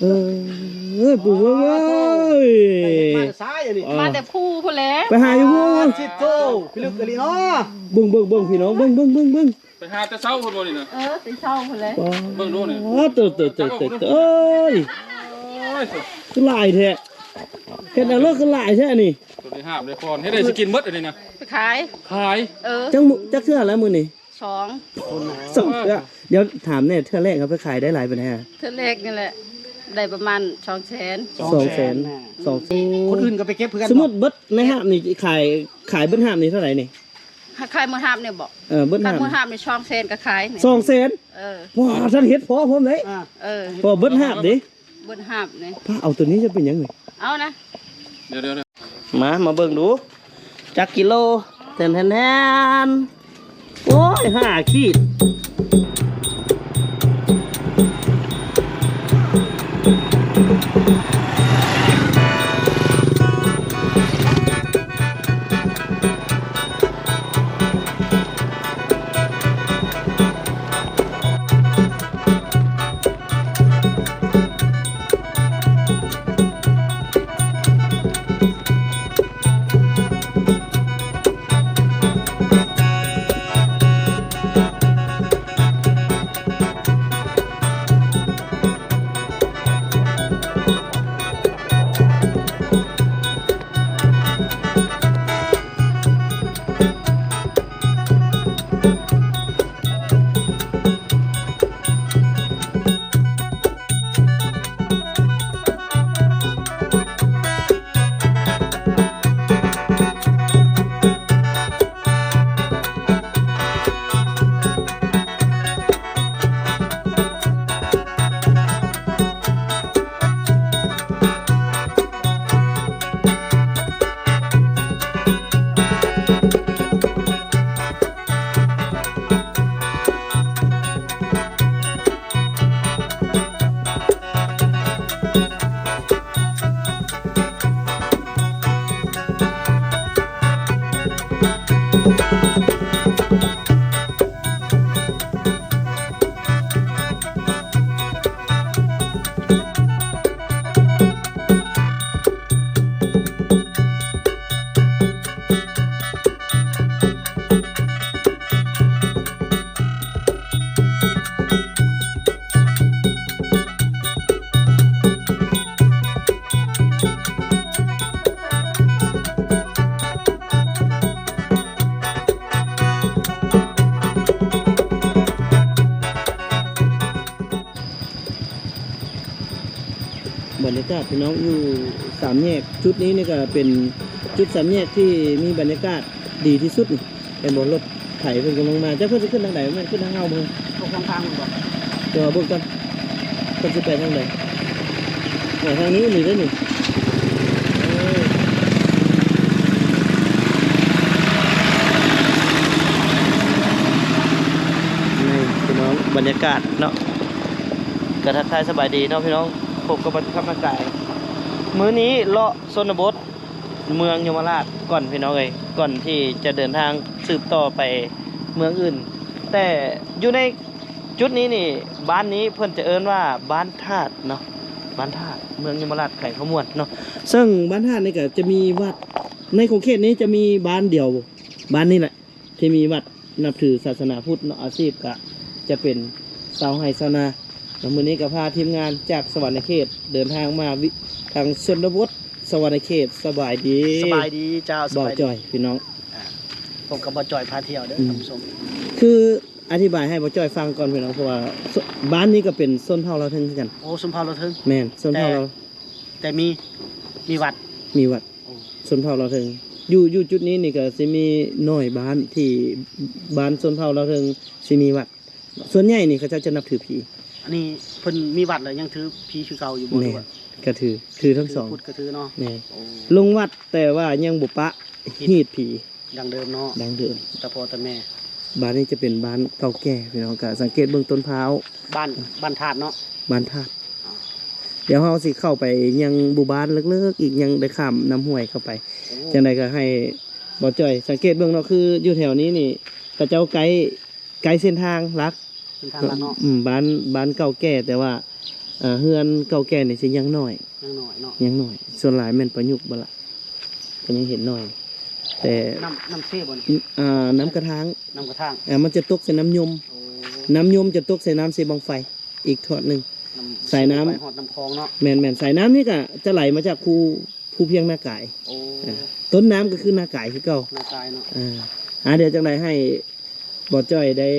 ปู่เว้ยมาซ้ายอันนี้มาแต่ผู้พุ่นแหละไปหาอยู่พุ่น ชิดโตพี่ลึกกะลีเนาะเบิ่งพี่น้องเบิ่งไปหาแต่เช้าคนบ่นี่นะติเช้าพุ่นแหละเบิ่งดูนี่เอ้ยคือหลายแท้เฮ็ดเอาเลิกคือหลายแท้นี่ตัวได้ห้ามได้พรให้ได้สิกินหมดอันนี้นะไปขาย จักเทื่อแล้วมื้อนี้2เทื่อเดี๋ยวถามแน่เทื่อแรกครับไปขายได้หลายปานใดฮะเทื่อแรกนี่แหละได้ประมาณ200,000 200,000คนอื่นก็ไปเก็บเพื่อนสมมุติเบิดในห้ามนี่ขายเบิดห้ามนี่เท่าไหร่นี่ขายมื้อห้ามเนี่ยบ่เบิดห้ามมื้อห้ามนี่200,000ก็ขายนี่200,000ว้าท่านเฮ็ดพอผมเลยพอเบิดห้ามดิเบิดห้ามนี่พาเอาตัวนี้จะเป็นหยังนี่เอานะเดี๋ยวมาเบิ่งดูจักกิโลแทนโอ้ย5 ขีดบรรยากาศพี่น้องอยู่3 แยกจุดนี้นี่ก็เป็นจุด3 แยกที่มีบรรยากาศดีที่สุดเป็นบนรถไถเพิ่นกำลังมาจะเพิ่นจะขึ้นทางไหนมันขึ้นทางเฮาเบิ่งทางมันบ่เดี๋ยวเบิ่งกันเพิ่นสิไปทางไหนทางนี้นี่เด้อนี่พี่น้องบรรยากาศเนาะกระทักทายสบายดีเนาะพี่น้องผมกับบัตรขับอากาศมื้อนี้เลาะชนบทเมืองยมราชก่อนพี่น้องเลยก่อนที่จะเดินทางสืบต่อไปเมืองอื่นแต่อยู่ในจุดนี้นี่บ้านนี้เพิ่นจะเอิ้นว่าบ้านธาตุเนาะบ้านธาตุเมืองยมราชไข่ขมวดเนาะซึ่งบ้านธาตุนี่ก็จะมีวัดในของเขตนี้จะมีบ้านเดียวบ้านนี้แหละที่มีวัดนับถือศาสนาพุทธเนาะอาชีพก็จะเป็นชาวไร่ชาวนามื้อนี้ก็พาทีมงานจากสวรรค์เขตเดินทางมาทางชนบทสวรรค์เขตสบายดีเจ้าบ่จ่อยพี่น้องผมกับบ่จ่อยพาเที่ยวเด้อท่านผู้ชมคืออธิบายให้บ่จ่อยฟังก่อนพี่น้องเพราะว่าบ้านนี้ก็เป็นชนเผ่าเราเทิงกันโอ้ชนเผ่าเราเทิงแม่นชนเผ่าเราแต่มีวัดชนเผ่าเราเทิงอยู่จุดนี้นี่ก็สิมีน้อยบ้านที่บ้านชนเผ่าเราเทิงสิมีวัดส่วนใหญ่นี่เขาจะนับถือผีอันนี้เพิ่นมีวัดแล้วยังถือผีคือเก่าอยู่บ่แม่ก็ถือทั้งสองพุทธก็ถือเนาะแม่ลงวัดแต่ว่ายังบ่ปะฮีดผีดังเดิมเนาะดังเดิมแต่พ่อแต่แม่บ้านนี้จะเป็นบ้านเก่าแก่พี่น้องก็สังเกตเบื้องต้นพร้าวบ้านธาตุเนาะบ้านธาตุเดี๋ยวเราสิเข้าไปยังหมู่บ้านเล็กๆอีกยังได้ข้ามน้ำห้วยเข้าไปจังได๋ก็ให้บ่จ่อยสังเกตเบื้องเนาะคืออยู่แถวนี้นี่เขาเจ้าไกด์เส้นทางลักเส้นทางลักเนาะบ้านเก่าแก่แต่ว่า เฮือนเก่าแก่นี่สิยังน้อย ยังน้อยเนาะ ยังน้อย ส่วนหลายแม่นประยุกต์บ่ล่ะก็ยังเห็นน้อย แต่ น้ำเซ่บ่นี่ น้ำกระถาง น้ำกระทาง มันจะตกใส่น้ำยม โอ้ น้ำยมจะตกใส่น้ำเสบังไฟอีกทอดหนึง ใส่น้ำ ไปหอดน้ำคลองเนาะ แม่นๆสายน้ำนี่ก็จะไหลมาจากภูเพียงหน้ากาย โอ้ ต้นน้ำก็คือหน้ากายคือเก่า หน้ากายเนาะ เดี๋ยวจังไดให้บอจ้อยได้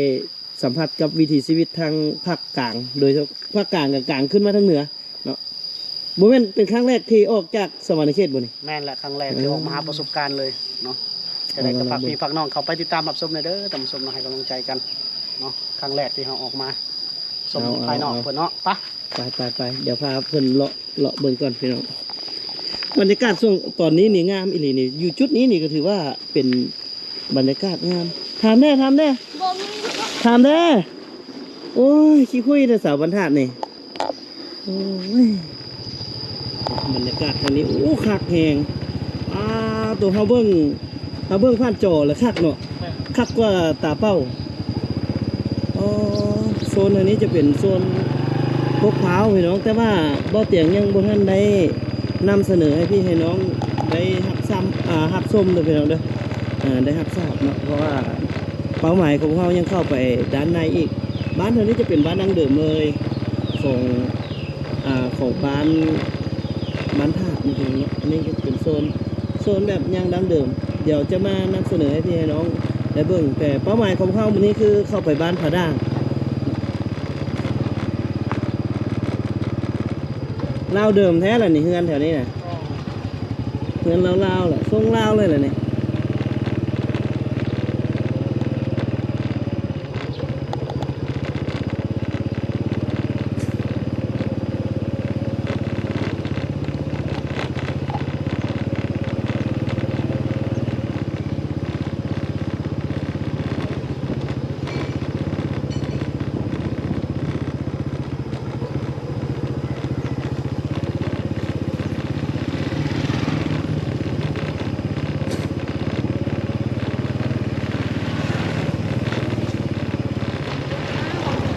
สัมผัสกับวิถีชีวิตทางภาคกลาง โดยเฉพาะภาคกลางกับกลางขึ้นมาทางเหนือเนาะบ่แม่นเป็นครั้งแรกที่ออกจากสวรรค์เขตบ่นี่ แม่นแหละครั้งแรกที่ออกมาหาประสบการณ์เลยเนาะจะได้กับฝากพี่ฝากน้องเขาไปติดตามรับชมหน่อยเด้อตามชมเนาะให้กำลังใจกันเนาะครั้งแรกที่เขาออกมาชมภายนอกเพิ่นเนาะไป ไปเดี๋ยวพาเพิ่นเลาะเบิ่งก่อนพี่น้องบรรยากาศช่วงตอนนี้นี่งามอีหลีนี่อยู่จุดนี้นี่ก็ถือว่าเป็นบรรยากาศงามถามแน่ บ่มี ถามแน่โอ้ยขี้คุยแต่สาวบรรทัดนี่โอ้ยบรรยากาศทางนี้โอ้คักแหงตัวเฮาเบิ่งผ่านจอแล้วคักเนาะคักกว่าตาเป้าโซนอันนี้จะเป็นโซนพกพร้าวพี่น้องแต่ว่าบ่เตียงยังบ่ทันได้นำเสนอให้พี่ให้น้องได้รับชมเด้อพี่น้องเด้อได้รับทราบเนาะเพราะว่าเป้าหมายของเรายังเข้าไปด้านในอีกบ้านเท่านี้จะเป็นบ้านดั้งเดิมเลยของบ้านธาตุนี่เองเนาะอันนี้ก็เป็นโซนแบบยังดั้งเดิมเดี๋ยวจะมานำเสนอให้พี่ให้น้องได้เบิ่งแต่เป้าหมายของเขาวันนี้คือเข้าไปบ้านผาด่างเล่าเดิมแท้ล่ะนี่เฮือนแถวนี้น่ะเฮือนเล่าๆล่ะทรงเล่าเลยล่ะเนี่ย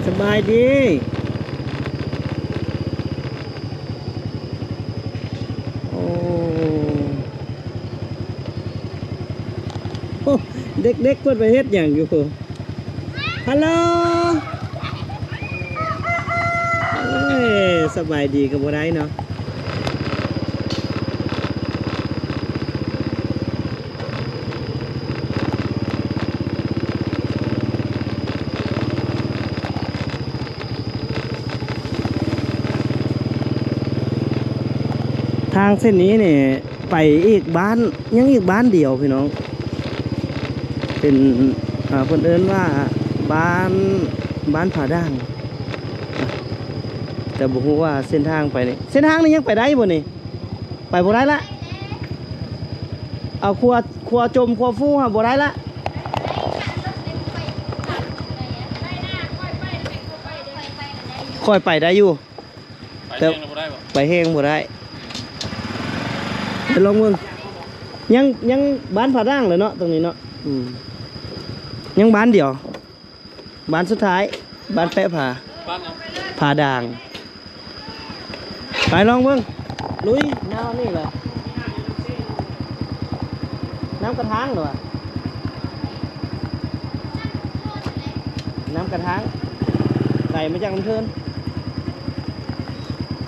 สบายดีโอ้เด็กๆเพิ่นไปเฮ็ดหยังอยู่คือฮัลโหลสบายดีกับบ่ได้เนาะทางเส้นนี้เนี่ยไปอีกบ้านยังอีกบ้านเดียวพี่น้องเป็นเพิ่นเอิ้นว่าบ้านผาด่างแต่บ่ฮู้ว่าเส้นทางไปนี่เส้นทางนี้ยังไปได้บ่นี่ไปบ่ได้ละเอาครัวจมครัวฟู่บ่ได้ละค่อยไปได้อยู่ ไปเองเราบ่ได้บ่ ไปแห้งบ่ได้ไปลองมึงยังบ้านผาด่างเลยเนาะตรงนี้เนาะยังบ้านเดียวบ้านสุดท้ายบ้านแปะผา บ้านยัง ผาด่างไปลองมึงลุยน้ำนี่เลยน้ำกระถางเหรอน้ำกระถางใส่มาจากลำเทิน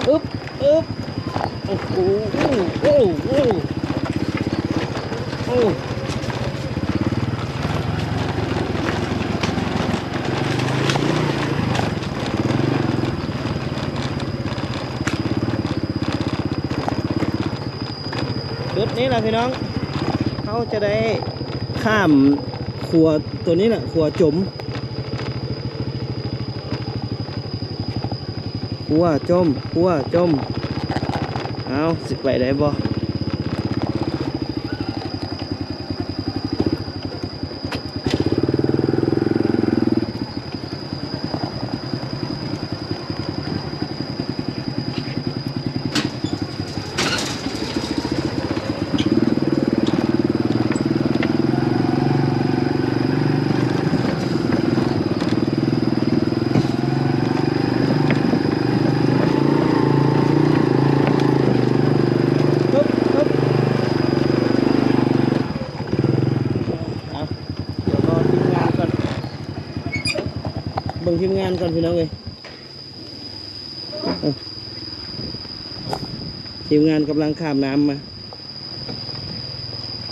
อึ๊บโอ้โหโอ้โหโอ้จุดนี้แหละพี่น้องเขาจะได้ข้ามขัวตัวนี้แหละขัวจมขัวจมเอาสิไปได้บ่ ทีมงานก่อนพี่น้องเอ้ยทีมงานกำลังข้ามน้ำมา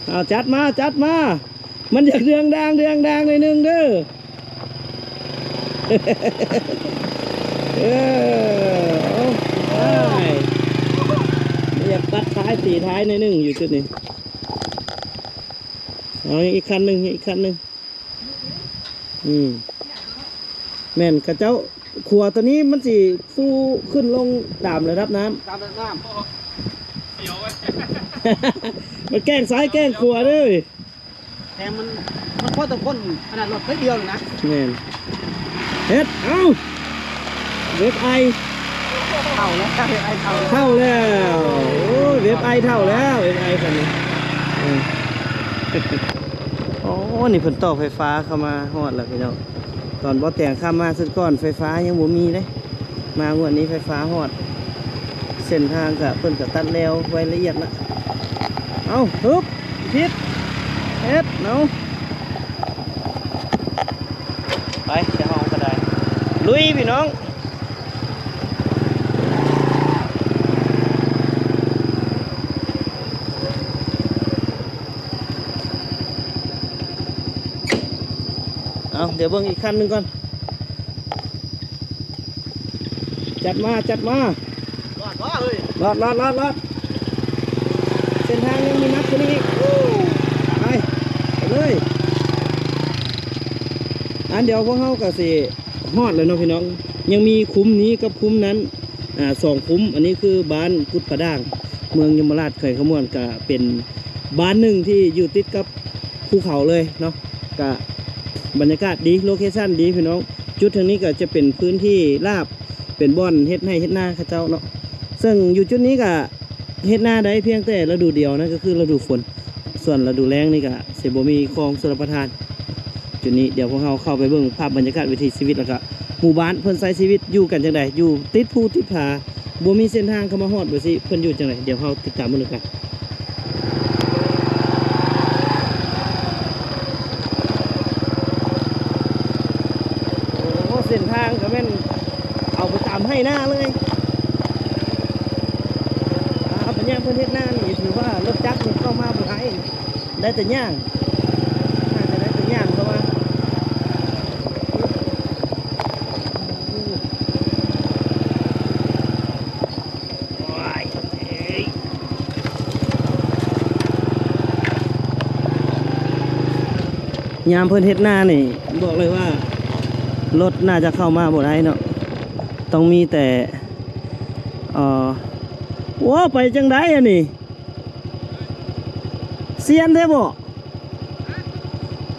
เอาจัดมามันอยากเดืองดังในอยหนึงเด้อ เอาไปอยากตัดท้ายสีท้ายในอยหนึงอยู่จุดนี้เอาอีกคันหนึ่งแม่นกระเจ้าขัวตัวนี้มันสิฟูขึ้นลงตามระดับน้ำ ตามน้ำ เดี๋ยวไว้ มันแกล้งซ้ายแกล้งขัวเลย แต่มันพอตะคนขนาดรถเดียวเลยนะ แม่นเฮ็ดเอาเว็บไอ เท่าแล้วไอ้เท่า เท่าแล้วโอ้ยเว็บไอเท่าแล้วเว็บไอคันนี้โอ้นี่เพิ่นต่อไฟฟ้าเข้ามาฮอดแล้วพี่น้องตอนบ่แต่งข้ามมาสุดก่อนไฟฟ้ายังบ่มีเลยมางวดนี้ไฟฟ้าฮอดเส้นทางก็เพิ่นก็ตัดแล้วไว้ละเอียดละเอาฮึบพิษเฮ็ดเนาะไปจะห้องก็ได้ลุยพี่น้องเอาเดี๋ยวเบิ่งอีกคันหนึ่งก่อนจัดมา รอดวะเฮ้ย รอดเส้นทางยังมีนักกว่านี้อีกไปเลยอันเดี๋ยวพวกเขาก็สิฮอดเลยเนาะพี่น้องยังมีคุ้มนี้กับคุ้มนั้นสองคุ้มอันนี้คือบ้านกุดประด่างเมืองยมราชเคยขมวนก็เป็นบ้านหนึ่งที่อยู่ติดกับภูเขาเลยเนาะก็บรรยากาศดีโลเคชั่นดีพี่น้องจุดทางนี้ก็จะเป็นพื้นที่ราบเป็นบ่อนเฮ็ดให้เฮ็ดหน้าข้าเจ้าเนาะซึ่งอยู่จุดนี้ก็เฮ็ดหน้าได้เพียงแต่ฤดูเดียวนะก็คือฤดูฝนส่วนฤดูแล้งนี่ก็สิบ่มีคลองชลประทานจุดนี้เดี๋ยวพวกเราเข้าไปเบิ่งภาพบรรยากาศวิถีชีวิตแล้วก็หมู่บ้านเพิ่นใช้ชีวิตอยู่กันจังไดอยู่ติดภูติดผาบ่มีเส้นทางเข้ามาฮอดบ่สิเพิ่นอยู่จังไดเดี๋ยวเราติดตามมันกันโอ้เส้นทางก็แม่นเอาไปตามให้หน้าเลยเป็นย่างเพื่อนเฮ็ดหน้านี่ถือว่ารถจักรนี่เข้ามาบ่ได้ได้แต่ย่างน่าจะได้แต่ย่างเข้ามายามเพื่อนเฮ็ดหน้านี่บอกเลยว่ารถน่าจะเข้ามาบ่ได้เนาะต้องมีแต่ว้าไปจังไดอันนี้เซียนแท้บ่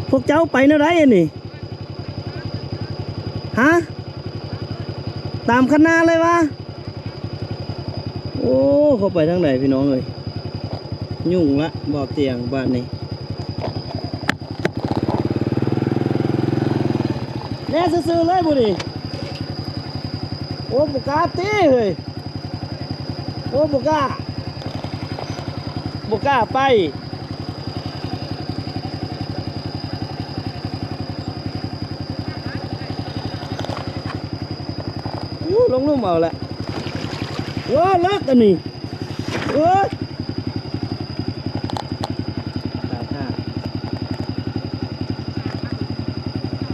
พวกเจ้าไปแนวใดอันนี้ฮะตามคันนาเลยวะโอ้เขาไปทางไหนพี่น้องเอ้ยยุ่งละบอกเตียงบ้านนี้แน่ซื่อๆเลยบุดิโอ้บุกาตีเฮ้ยโอ้บุกล้าไปลงลุ่มเอาละว้าเลิกอันนี้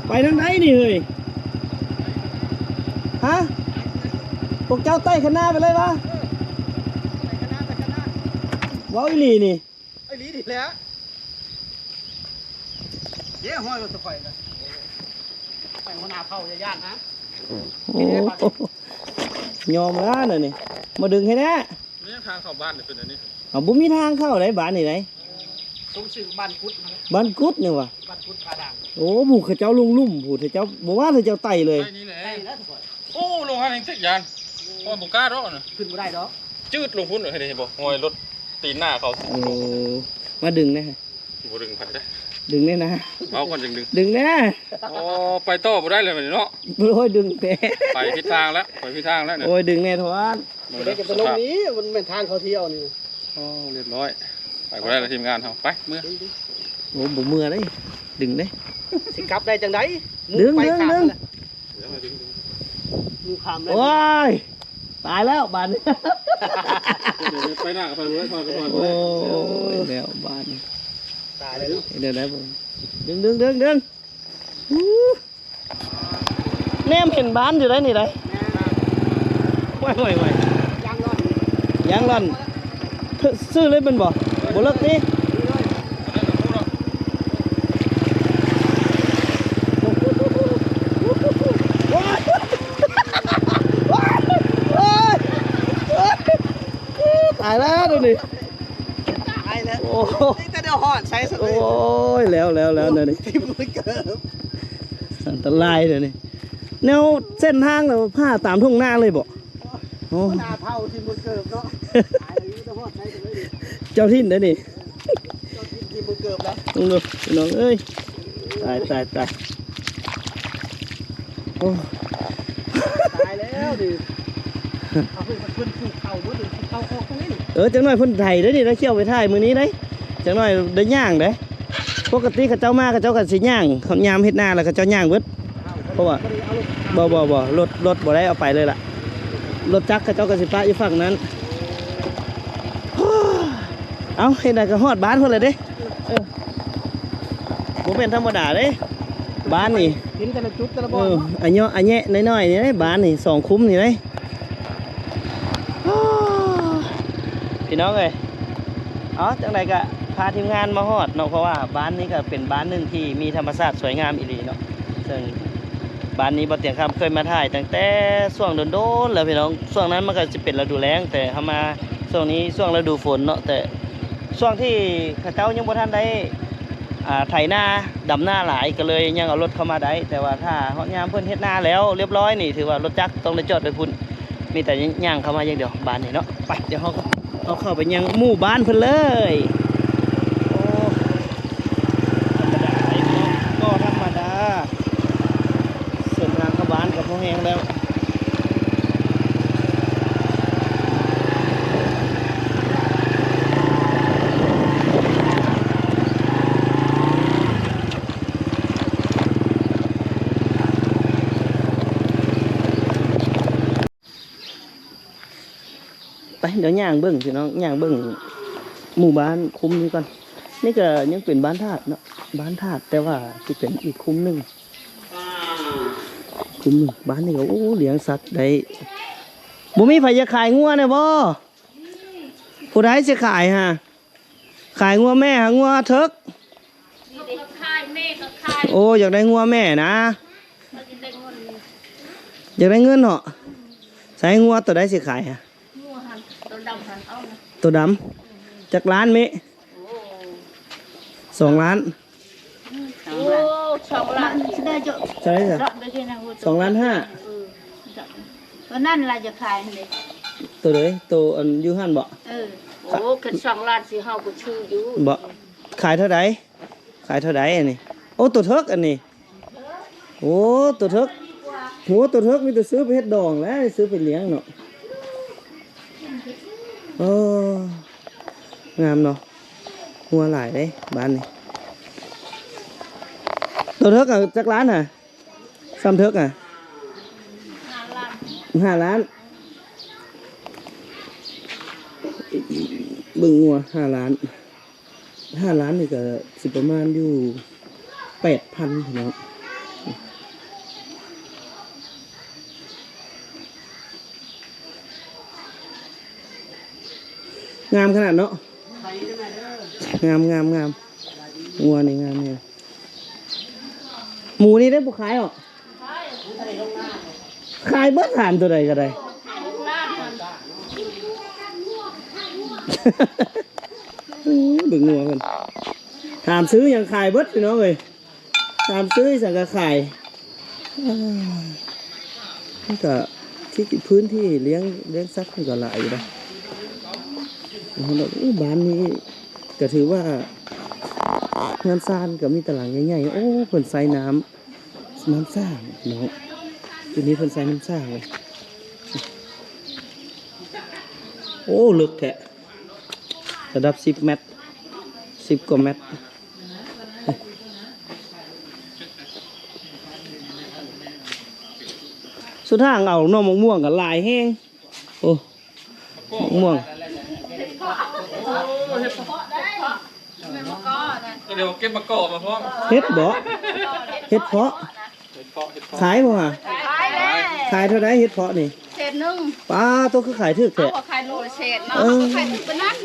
ไปทางไหนนี่เฮ้ยฮะพวกเจ้าไต่ข้างหน้าไปเลยวะว้าวอีหลีนี่ ไอ้ลีดิแล้วเดี๋ยวห้อยรถตะไคร้กันแต่งหัวหน้าเผาจะยากนะ โอ้ยอมแล้วน่ะนี่มาดึงให้แน่ นี่ทางเข้าบ้านเนี่ยเป็นอันนี้ เอาบุมีทางเข้าไหนบ้านนี่ไหน ตรงชื่อบ้านกุดนะ บ้านกุดเนี่ยวะ บ้านกุดปลาด่าง โอ้บุกเขาเจ้าลุ่มผู้เขาเจ้าบอกว่าเขาเจ้าไต่เลย ไอ้นี่แหละ ได้แล้วตะไคร้ โอ้ลงหันเองสิยานพอบุกล้ารอดน่ะ ขึ้นไม่ได้ดอก จืดลงพุ่นเลยให้ได้เห็นบ่งอยรถตีนหน้าเขาสิ โอ้มาดึงนะ บ่ดึงพันได้ ดึงแน่นะ เอาก่อนจึงดึง ดึงแน่ อ๋อไปต่อบ่ได้เลยบัดนี้เนาะ โอ้ยดึงแน่ ไปผิดทางแล้วไปผิดทางแล้วเนี่ย โอ้ยดึงแน่ทวาร เด็กกับตะลงนี้มันเป็นทางเขาเที่ยวนี่ อ๋อเรียบร้อยไปบ่ได้แล้วทีมงานเฮาไปเมื่อ โอ้บุมือเลยดึงเลย สิกลับได้จังได ดึง ไป ดึง ข้าม ดึง นั่นแหละ โ งูขามเลย โอ้ยตายแล้วบานนี้ ไปหน้ากับไปเลยพอกับพอ โอ้ยแล้วบานนี้ ตายเลยเนาะ เดี๋ยวนะผมดึงแนมเห็นบ้านอยู่ได้นี่ได้ไม่ ยางรอดยังร่อนซื้อเลยเป็นบ่เลิกนี่ตายแล้วดูนี่ ตายแล้ว โอ้ นี่แต่เดี๋ยวหอดใช้สุด โอ้ เลย ยแล้วเดี๋ยวนี้ ที่มือเกิบ อันตรายเดี๋ยวนี้แนวเส้นทางเราผ้าตามทุ่งนาเลยบ่โอ้ หน้าเผาที่มือเกิบเนาะตายแล้วนี่ต้องหอดใช้สุดเลยดิ เจ้าถิ่นเด้อนี่ เจ้าที่มือเกิบแล้ว น้องดูพี่น้องเอ้ยตายโอ้ ตายแล้วดิเอาเพิ่นผูกเข่าหมดเลยผูกเข่าออกตรงนี้นี่ จังหน่อยเพ่นไทยเด้อนี่ได้เขี่ยวไปถ่ายมื้อนี้ได้จังหน่อยได้ย่างเด้ปกติเขาเจ้ามาเขาเจ้าก็สิย่างเขายามเฮ็ดนาแล้วเขาเจ้าย่างเบิดเพราะว่า เอาลูก บ่รถบ่ได้เอาไปเลยล่ะรถจักรเขาเจ้าก็สิปะอยู่ฝั่งนั้นเอาเฮ็ดได้ก็ฮอดบ้านเพิ่นเลยเด้บ่เป็นธรรมดาเด้บ้านนี่ กินแต่ละจุดแต่ละบ่ อันเนาะอันแยะน้อยๆนี่เด้บ้านนี่2คุ้มนี่เด้พี่น้องเอ้ยอ๋อจังไดก็พาทีมงานมาฮอดเนาะเพราะว่าบ้านนี้ก็เป็นบ้านหนึงที่มีธรรมชาติสวยงามอีหลีเนาะซึ่งบ้านนี้บ่เตียงคำเคยมาถ่ายตั้งแต่ช่วงโดนๆแล้วพี่น้องช่วงนั้นมันก็สิเป็นฤดูแล้งแต่เฮามาช่วงนี้ช่วงฤดูฝนเนาะแต่ช่วงที่เขาเจ้ายังบ่ทันได้ไถนาดำหน้าหลายก็เลยยังเอารถเข้ามาได้แต่ว่าถ้าฮอดยามเพิ่นเฮ็ดนาแล้วเรียบร้อยนี่ถือว่ารถจักรต้องได้จอดไปพุ่นมีแต่ย่างเข้ามาอย่างเดียวบ้านนี่เนาะไปเดี๋ยวเฮาเอาเข้าไปยังหมู่บ้านเพิ่นเลยโอ้ธรรมดาเส้นทางเข้าบ้านกับพวกแห้งแล้วไปเดี๋ยวย่างเบิ่งพี่น้องย่างเบิ่งหมู่บ้านคุ้มนี้ก่อนนี่ก็ยังเป็นบ้านธาตุเนาะบ้านธาตุแต่ว่าที่เป็นอีกคุ้มหนึงบ้านนี่ก็โอ้เลี้ยงสัตว์ได้บ่มีไผจะขายงัวเนี่ยบ่ผู้ใดสิขายฮะขายงัวแม่หางัวเถิก ขายแม่ก็ขาย โอ้อยากได้งัวแม่นะ มันจะได้เงิน อยากได้เงินเนาะใส่งัวตัวใดสิขายฮะ งัวหันตัวดำหันเอานะ ตัวดำจากล้านเม โอ้ 2 ล้าน โอ้2 ล้านได้เยอะ ใช่ไหมจ๊ะ รับได้แค่นั้น 2 ล้าน 5 ตัวนั่นล่ะจะขายเลย ตัวเลยตัวอันอยูหันบ่ โอ้ขึ้น2 ล้านสิเฮาก็ชื่ออยู่ บ่ขายเท่าไหร่อันนี้โอ้ตัวเทิกอันนี้โอ้ตัวเทิกโหตัวเทิกมีแต่ซื้อไปเฮ็ดดองแล้วซื้อไปเลี้ยงเนาะโอ้งามเนาะหัวหลายเด้บ้านนี้ตัวเทิกอ่ะจักล้านฮะซ้ำเทิกอ่ะ 5 ล้านเบิ่งงัว5 ล้านนี่ก็สิประมาณอยู่ 8,000พี่น้องงามขนาดเนาะงามงัวนี่งามเนี่ยหมูนี่ได้บุขายเหรอขายเบิดฐานตัวใดก็ได้ เบิ่งงัวกันถามซื้ออย่างขายเบิดพี่น้องเลยถามซื้อสั่งกระขายนี่ก็ที่พื้นที่เลี้ยงสัตว์มันก็หลายอยู่นะบ้านนี้ก็ถือว่างานสร้างก็มีตารางใหญ่ๆโอ้เพิ่นใส่น้ำสร้างเนาะทีนี้เพิ่นใส่น้ำสร้างเลยโอ้ลึกแท้ระดับ10 เมตร10 กว่าเมตร สุดทางเอาหน่อมะม่วงกับลายแห้งโอ้มะม่วง เดี๋ยวเก็บมะกอกมาพร้อม เฮ็ดบ่เฮ็ดเพาะ เห็ดเพาะเห็ดเพาะ ขายบ่ฮะ ขายแล้ว ขายเท่าไหร่เฮ็ดเพาะนี่ เศษหนึง ป้าตัวคือขายถึก เอา แท้ ขายโลละเศษเนาะ เออ ขายถึงปานนั้น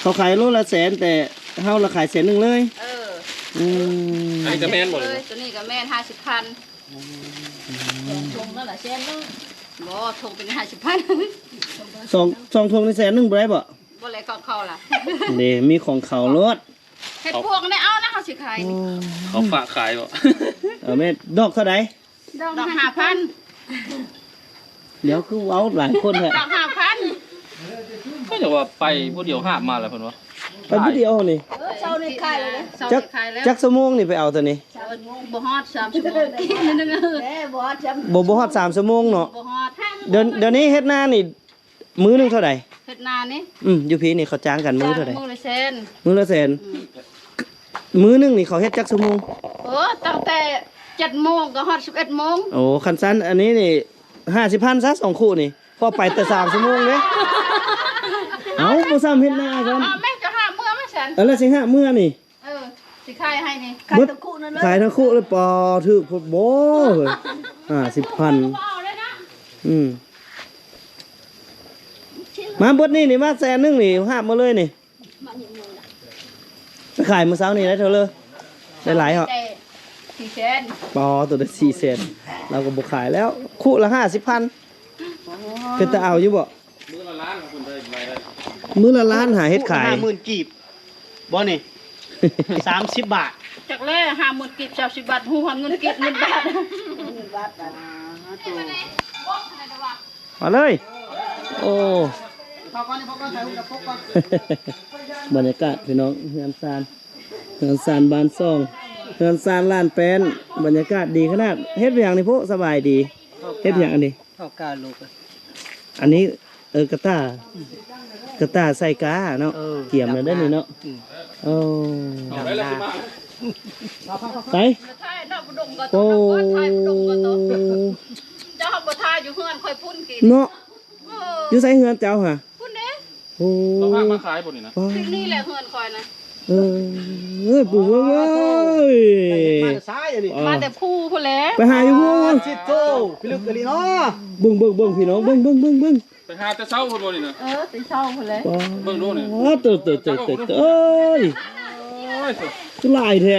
เขาขายโลละแสนแต่เฮาละขายแสนหนึงเลย เออ อืม อันนี้จะแม่นหมด เล เลย ย ตัวนี้ก็แม่น50,000ชงนั่นล่ะเศษนึงบ่ชงเป็น50,000 สองทงในแสนหนึงบ่ได้บ่ บ่เลยก็เข้าล่ะ นี่มีของเขารถ เฮ็ดพวกนี่เอานะเขาสิขายนี่ เขาฝากขายบ่ เอาแม่ดอกเท่าใด ดอก5,000 เดี๋ยวคือเว้าหลายคนแท้ ดอก5,000 ก็อย่าว่าไปผู้เดียวห้ามมาแล้วเพิ่นว่า ไปผู้เดียวนี่ เช้านี่ขายเลยเช้า จัก นี่ขายแล้ว จักชั่วโมงนี่ไปเอาตัวนี้ บ่ฮอด3ชั่วโมงกินนึงบ่ฮอดจำ บ่ฮอด3ชั่วโมงเนาะ บ่ฮอด เดี๋ยวนี้เฮ็ดนานี่มื้อหนึงเท่าใด เฮ็ดนานี่ อยู่พี่นี่เขาจ้างกันมื้อเท่าใด มื้อละเซน มื้อละแสนมื้อหนึงนี่เขาเฮ็ดจักชั่วโมง โอ้ตั้งแต่7โมงก็ฮอด11โมง โอ้คันสั้นอันนี้นี่50,000ซะ2คู่นี่พอไปแต่3ชั่วโมงเด้เอ้าบ่ซ้ำเฮ็ดนากัน แม่จะหาเมื่อมาฉัน แล้วสิหามื้อนี่ สิขายให้นี่ ขายทั้งคู่นั่นเลยขายทั้งคู่เลยปอถูกโพดบ่เฮ้ย50,000 เอาเลยนะ มาเบิดนี่มาแสนหนึงนี่หาบมาเลยนี่ไปขายมื้อเช้านี่ได้เท่าเลยได้หลายเหรอ 4เซน ปอตัวละ4เซนเราก็บ่ขายแล้วคู่ละ50,000เป็นตาเอาอยู่บ่ มื้อละล้านของคุณได้รายได้ มื้อละล้านหาเฮ็ดขาย 50,000กีบบ่นี่30 บาท จากแรก50,000กิบ30บาทฮู้ฮอดเงินกิบ1บาท มาเลย โอ้ พอก่อนนี่พอก่อนถ่ายรูปกับพกก่อน บรรยากาศพี่น้องเฮือนซานบ้านซ่องเฮือนซานล้านแป้นบรรยากาศดีขนาดเฮ็ดอย่างนี้พวกสบายดีเฮ็ดอย่างอันนี้ เข้ากาลูก อันนี้กระต้ใส่กาเนาะเกี่ยมแล้วได้นี่เนาะโอ้ เอาได้แล้วสิมา ไป ทายนอกบ่ดงก็ต้ โอ้ องทายบ่ดงก็ต้องเจ้าบ่ทายอยู่เฮือนค่อยพุ่นกิน เนาะอยู่ใส่เฮือนเจ้าฮะ พุ่นเด้ โอ้ เราห้ามมาขายบ่นี่นะ ที่นี่แหละเฮือนค่อยนะ ปู่เว้ย มาแต่ซ้ายอันนี้ มาแต่ผู้พุ่นแหละ ไปหาอยู่พวก ชิโตพี่ลึกกะลีเนาะ เบิ่งพี่น้องเบิ่ง ไปหาแต่เช้าคนบ่นี่นะ ติเช้าพุ่นแหละ เบิ่งดูนี่ อ๋อเติเอ้ย โอ้ย คือหลายแท้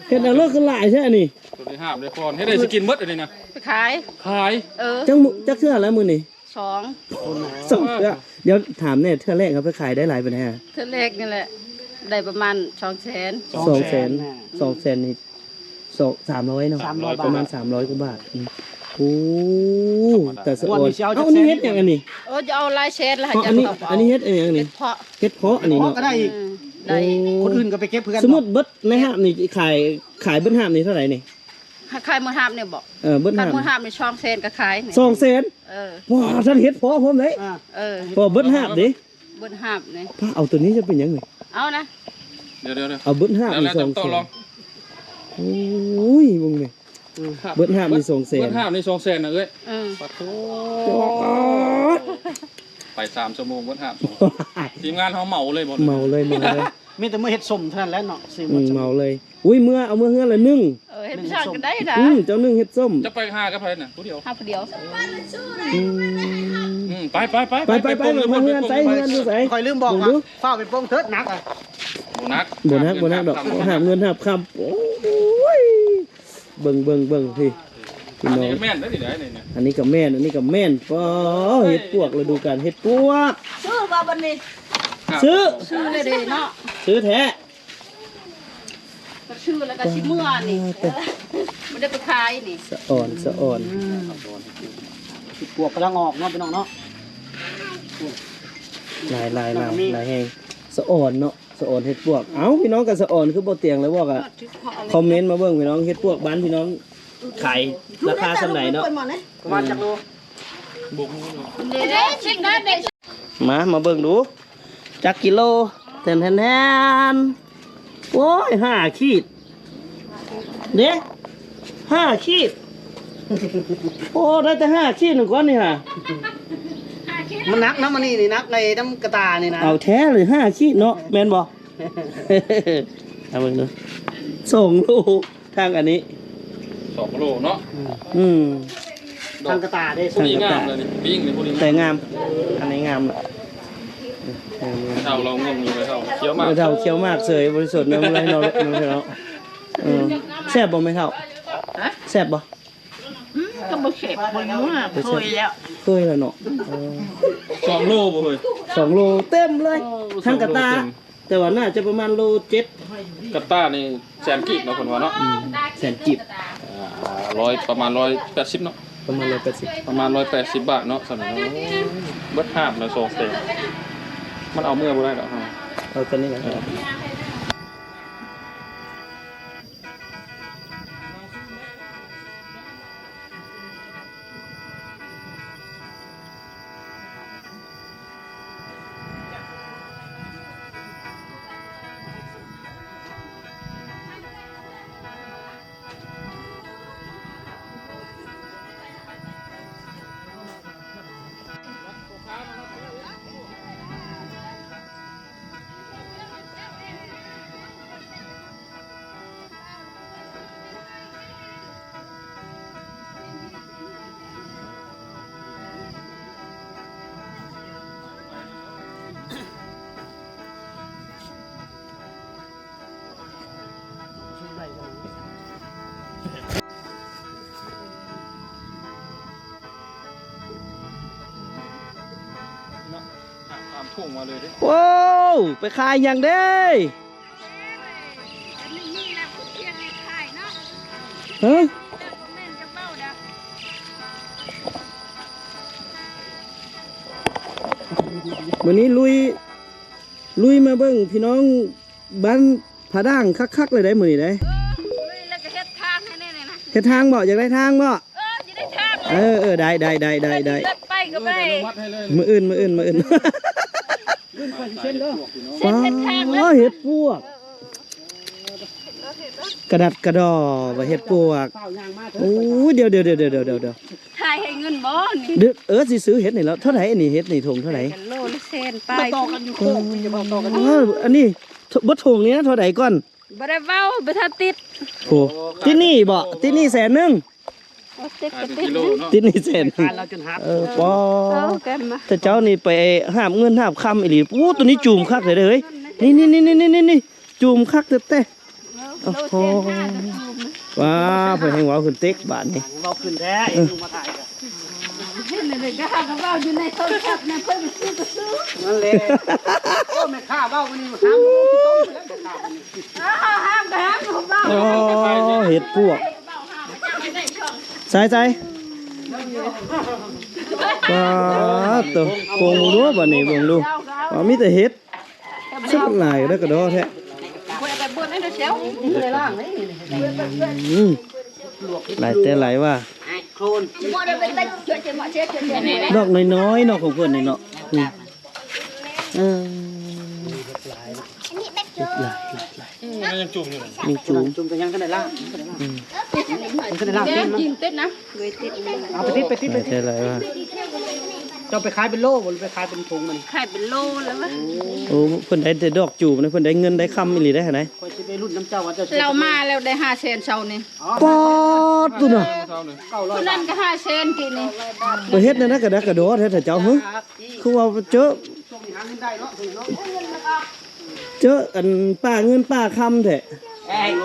เฮ็ดเอาเลิกคือหลายแท้นี่ ตัวนี้ห้ามได้พรให้ได้สิกินหมดอันนี้นะ ไปขาย ขาย จักเทื่อแล้วมื้อนี้ 2 สองเทื่อเดี๋ยวถามเนี่ยเทื่อแรกเขาไปขายได้หลายปานใดฮะ เท่าแรกนี่แหละ ได้ประมาณ200,000 200,000นี่300เนาะ 300 ประมาณ บาท 300กว่าบาทโอ้แต่สะออนเอ้าอันนี้เฮ็ดหยังอันนี้ จะเอาลายเชดแล้ว เพราะอันนี้เฮ็ดหยังอันนี้ เพาะ เฮ็ดเพาะอันนี้ เพราะ เนาะ ก็ได้อีก ได้ คนอื่นก็ไปเก็บเพื่อน สมมุติเบิดในห้างนี่ขายเบิดห้างนี่เท่าไหร่นี่ ขายมือหาบเนี่ยบอก เบิด ขาย ห้าง มือหาบในช่องเซนก็ขายเนี่ย 200,000ว้าท่านเฮ็ดเพาะผมเลย เออ พอเบิดห้างดิ บนหาบเนี่ย พาเอาตัวนี้จะเป็นหยังไง เอานะ เดี๋ยว เอาเบิดห้าง แล้ว มี แล้ว 200,000 ต้องลอง โอ้ยมึงนี่เบิดห้างมี200,000 เบิดห้ามนี่200,000นะเอ้ย เออ ปะโถไป3ชั่วโมงเบิดห้ามทีมงานเฮาเหมาเลยบ่ เมาเลย มีแต่มื้อเฮ็ดสมเท่านั้นแหละเนาะซื้อ อื มาม เมาเลยอุ้ยเอาเมื่อเฮือนละนึ่ง เห็นพี่ชายก็ได้นะ เจ้านึ่งเฮ็ดส้ม จะไปหากับไผน่ะผู้เดียว ห้าเดียว ไป ไปมาเฮือนใส่เฮือนดูใส่ คอยลืมบอกว่าฟ้าเป็นโป้งเถิดหนักอ่ะ บ่นัก บ่นักดอกหาเงินหาคำโอ้ยเบิ่งพี่ อัน น้อ นี้ ง ก็แม่นได้ดิได้เนี่ย อันนี้ก็แม่นป้อเฮ็ดปวกฤดูกาลเฮ็ดปวก ซื้อว่าบันนี้ ซื้อ ซื้อเลยดีเนาะ ซื้อแท้ ก็ชื่อแล้วก็ชิเมื่อนี่ไม่ได้ไปขายนี่ สะอ่อน ปวกกำลังออกเนาะพี่น้องเนาะ หลายแห่งสะอ่อนเนาะสะอ่อนเฮ็ดปวกเอ้าพี่น้องก็สะอ่อนคือบ่เตียงแล้วบอกอ่ะคอมเมนต์มาเบิ่งพี่น้องเฮ็ดปวกบ้านพี่น้องขายราคาส่ำไหนเนาะ ประมาณจักโล เด็ดชิคได้เด็ด มาเบิ่งดูจักกิโลแทนโอ้ย5 ขีดเด้5 ขีด โอ้ได้แต่5ขีดหนึ่งก้อนนี่ฮะ มันนักนะมันนี่นักในน้ำกระตานี่นะ เอาแท้หรือ5ขีดเนาะแม่นบ่ เอาเบิ่งดู2 โลทางอันนี้ 2 โลเนาะ ทางกระตาได้ พวกนี้งามเลยนี่ปิ้งนี่พวกนี้ แต่งาม อันนี้งามละ เท่าเรางงอยู่เลยเท่าเคี้ยวมาก ไม่เท่าเคี้ยวมากเสยบริสุทธิ์เนื้อมันไรเนาะเนาะแซ่บบ่ไม่เท่าแซ่บบ่ ก็บ่เข็บบ่ยุ่งอ่ะเคยแล้ว เคยแล้วเนาะ 2 โลบ่เฮ้ย 2 โลเต็มเลยทางกระตา 2 โลเต็ม แต่ว่าน่าจะประมาณโล7 กระต้านี่แสนกีบเนาะคนว่าเนาะ แสนกีบ ประมาณ180เนาะ ประมาณ180 ประมาณ180 บาทเนาะสำหรับเบิดภาพแล้ว2เต็มมันเอาเมื่อบ่ได้ดอกเฮา เอาตัวนี้กันครับ ตามทุ่งมาเลยดิ ว้าวไปขายอย่างเด้ฮะวันนี้ลุยมาเบิ่งพี่น้องบ้านผาด่างคักๆเลยได้มื้อนี้ได้ แล้วก็เฮ็ดทางให้แน่ๆนะ เฮ็ดทางบ่อยากได้ทางบ่ จะได้ทางเลย ได้ เลิกไปก็ไป มัดให้เลย มื้ออื่น ฟ้าเฮ็ดปวก กระดัดกระดอว่าเฮ็ดปวก เฝ้ายางมาเถ โอ้ อะ ยเดี๋ยว ทายให้เงินบ่นี่ เดี๋ยวสิซื้อเฮ็ดนี่แล้วเท่าไหร่อันนี้เฮ็ดนี่ถุงเท่าไหร่ กันโลละเซนไป มาต่อกันอยู่โค้งจะมาต่อกัน อันนี้บ่ถุงนี้นะเท่าไหร่ก่อน บ่ได้เว้าบ่ทันติด โอ้ที่นี่บ่ที่นี่100,000 บ่ติด กลาย ก็ เป็น ติด กิโลเนาะ ที่นี่100,000 การเราจนหา ปอ แกมา แต่เจ้านี่ไปหาบเงินหาบคำอีหลีโอ้ตัวนี้จูมคักเลยเด้อเฮ้ยนี่จูมคักเต้โอ้โหว้าเพิ่นให้ว้าวขึ้นเต็กบาดนี้ เราขึ้นแท้เองลงมาถ่ายกัน เห็นเลยก็หาเว้าอยู่ในโทรศัพท์นะเพิ่นซื้อก็ซื้อ นั่นแหละโอ้แม่ข้าเบ้าวันนี้มาข้ามที่ต้มแล้วแม่ข้าวันนี้ ห้ามก็ห้ามเว้า โอ้เห็ดพวกใส่ว้าตัวโกงดูบ่นี่เบิ่งดูว่ามีแต่เห็ดสุดหลายแล้วก็ดอแท้ บ่ได้บ่ได้เสียว เลยล่างนี่ หลายแต่หลายว่า โคลน บ่ได้เป็นได้ช่วยๆมาเช็ดๆนี่ ดอกน้อยๆเนาะของเพิ่นนี่เนาะมันยังจุ่มอยู่ มีจูม จุ่มกันยังกันได้ล่างกันได้ล่าง แม่ เต้นเนาะ จริงเต้นนะเลยติด เอาไปติด หลายแต่หลายว่า เจ้าไปขายเป็นโล่หรือไปขายเป็นถุงมัน ขายเป็นโลแล้ววะ โอ้เพิ่นได้แต่ดอกจูบนะเพิ่นได้เงินได้คำอีหลีได้หั่นไหน คอยสิไปรุ่นน้ำเจ้าว่าเจ้า เรามาแล้วได้5เซนเช้านี่ ปอดตุน่ะ เท่าเลย คนนั้นก็5เซนกี่นี่ บ่เฮ็ดนั่นนะก็ได้กระโดดแท้เจ้าหึคือว่าเจอ ช่วงนี้หาเงินได้เนาะเนาะ เจออันป้าเงินป้าคำแท้ โล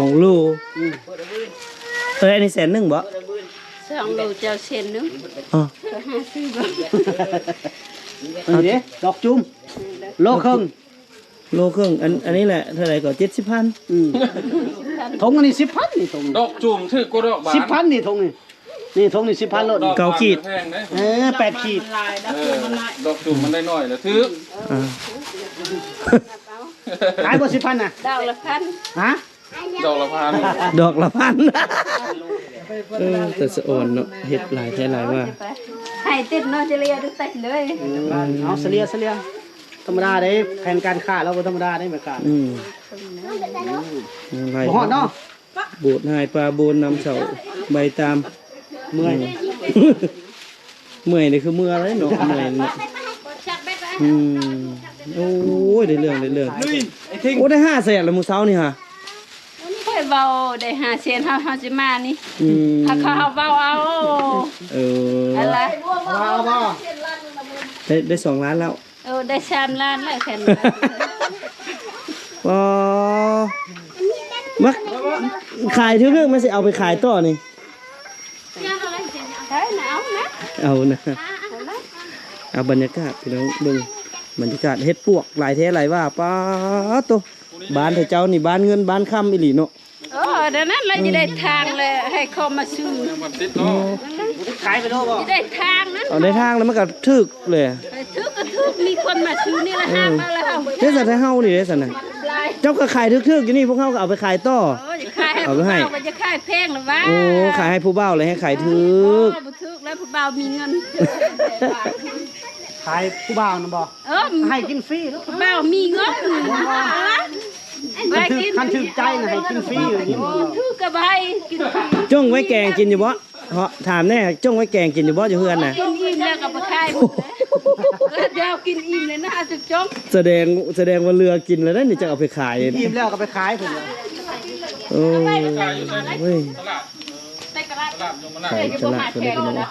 22โลโลอันนี้100,000บ่ 2โลเจ้าเซนนึง อ๋อ อันนี้ดอกจุ่มโลครึ่ง โลครึ่งอันนี้แหละเท่าไหร่ก็70,000 ทงอันนี้10,000นี่ทง ดอกจุ่มถือกดอกบาน 10,000นี่ทงนี่ทงนี่10,000โล เก้าขีด แพงเด้ 8ขีด ดอกจุ่มมันได้น้อยแล้วถือ อ่า ขายบ่10,000น่ะ ดาวละพัน ฮะ ดอกละพัน ดอกละพันแต่สะอ่อนเนาะเฮ็ดหลายแท้หลายว่า ให้ติดเนาะจะเรียดูติดเลย เอาเสลียธรรมดาได้แผนการค้าเราบ่ธรรมดาได้เหมือนกัน หลาย บ่ฮอดเนาะ โบดหายปลาโบนนำเสาใบตาม เมื่อย เมื่อยนี่คือเมื่อยอะไรเนาะเมื่อยเนาะอืมโอ้ยได้เรื่องโอ้ได้500,000แล้วมื้อเช้านี่ฮะ เฮ้ยเบาได้5 เซนเฮาสิมานี่ อืม ถ้าเขาเบาเอา เออ อะไร เอาบ่ ได้2 ล้านแล้ว ได้3 ล้านแล้วแค่นั้น อ๋อมาขายทุกเรื่องมันสิเอาไปขายต่อนี่ ใช่นะเอานะ เอานะเอาบรรยากาศพี่น้องเบิ่งบรรยากาศเฮ็ดปวกหลายแท้หลายว่าป้าโตบ้านเจ้านี่บ้านเงินบ้านค่ำอีหลีเนาะ เดี๋ยวนั้นเราจะได้ทางเลยให้เขามาซื้อ มันติดเนาะ ขายไปโลบ่ จะได้ทางนั้น เอาในทางแล้วมันก็ทึกเลย ไปทึกก็ทึกมีคนมาซื้อนี่ละห้ามมาแล้ว เด้สัตว์ให้เฮานี่เด้สัตว์น่ะ ลาย เจ้าก็ขายทึกๆอยู่นี่พวกเฮาก็เอาไปขายต่อ จะขายให้ เอาไปให้ ผู้บ่าวจะขายแพงหรือวะ โอ้ขายให้ผู้บ่าวเลยให้ขายทึก บ่ทึกแล้วผู้บ่าวมีเงิน ขายผู้บ่าวนะบ่ ให้กินฟรีเนาะ ผู้บ่าวมีเงินไปกิน คันถึกใจน่ะให้กินฟรีอยู่นี่ ทึกกับใบกินฟรี จ้งไว้แกงกินอยู่บ่เหาะถามแน่จ้งไว้แกงกินอยู่บ่อยู่เฮือนน่ะ กินอิ่มแล้วก็บ่ขายหมดแล้วเดี๋ยวกินอิ่มเลยนะจุกจง แสดงว่าเรือกินแล้วนั่นนี่จะเอาไปขาย อิ่มแล้วก็ไปขายพุ่นเลย โอ้ ขายอยู่ใช่ไหม เว้ย ตลาด ไปกระลาด ตลาดยมราช ขายตลาดก็ได้พี่น้อง นะ